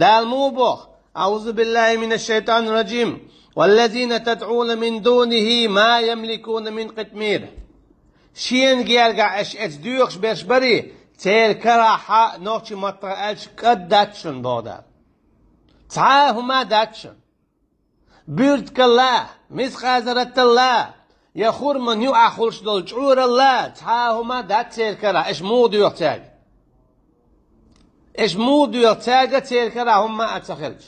دال مو بوخ أعوذ بالله من الشيطان الرجيم والذين تدعون من دونه ما يملكون من قطمير شين جيرجع اش ديوخش بري تيل كراحة نوتشي مطرقالش قد داتشن بودا تعاهما داتشن بيرد كالله مسخازرت الله يخور من يوع خلش دول جعور الله تعاهما دات تيل كرا اش مو ديوخ تاج اش مو ديوخ تاج تيل كرا هما اتسخلش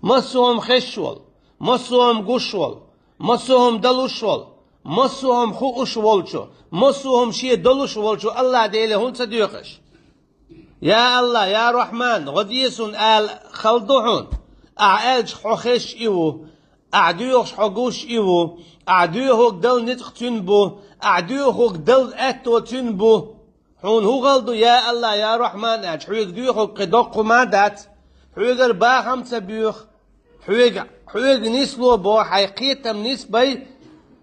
مصوهم خشول مصوهم قشول مصوهم دلوشول مصوهم خوشولشو مصوهم شي دلوشولشو الله ديلي هون صديقش يا الله يا رحمن غديسون آل خلدوحون أعالج حخش إيوه أعدوش حقوش إيوه أعدوه دل نتخ تنبو أعدوه دل أتو تنبو حون هو غلدو يا الله يا رحمن حويق دوخ قدوق مادات حويق باهم تبيوخ حويق نسلو بو حقيقتم نسبي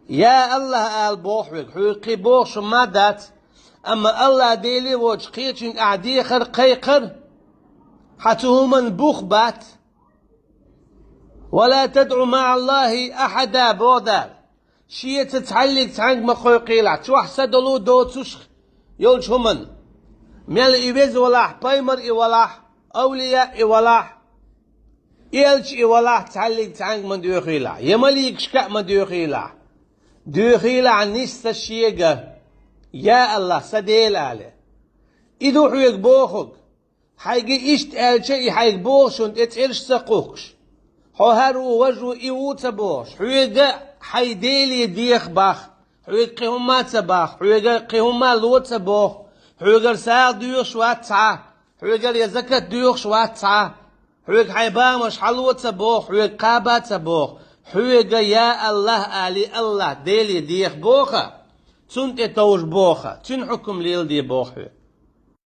يا الله آل بو حويق بو شمادات أما الله ديلي وجه قيتشن أعدي خر قيقر حتى هم بوخ بات ولا تدعو مع الله أحدا بودا شيء تتعلق تعنق مخوي قيلع توح سدلو دو تشخ يولش همن ميل إيبز ولاح بايمر إيولاح أولياء إيولاح إيلش إيولاح تعلق تعنق من دو خيلع يمليك شكا من دو خيلع دو خيلع نست الشيقة يا الله سديل عليه إدو حيق بوخك حيقي إشت ألشي حيق بوخشون إتعرش سقوخش هارو وجو إيوت بوش حيق حيديلي ديخ باخ حيق قيهما باخ حيق قيهما لوت بوخ حيق ساق ديوخ شوات ساعة حيق يزكت ديوخ شوات ساعة حيق حيبامش حلوت بوخ حيق قابات بوخ حيق يا الله آلي الله ديلي ديخ بوخه تنت توش بوخه تن حكم ليل دي بوخه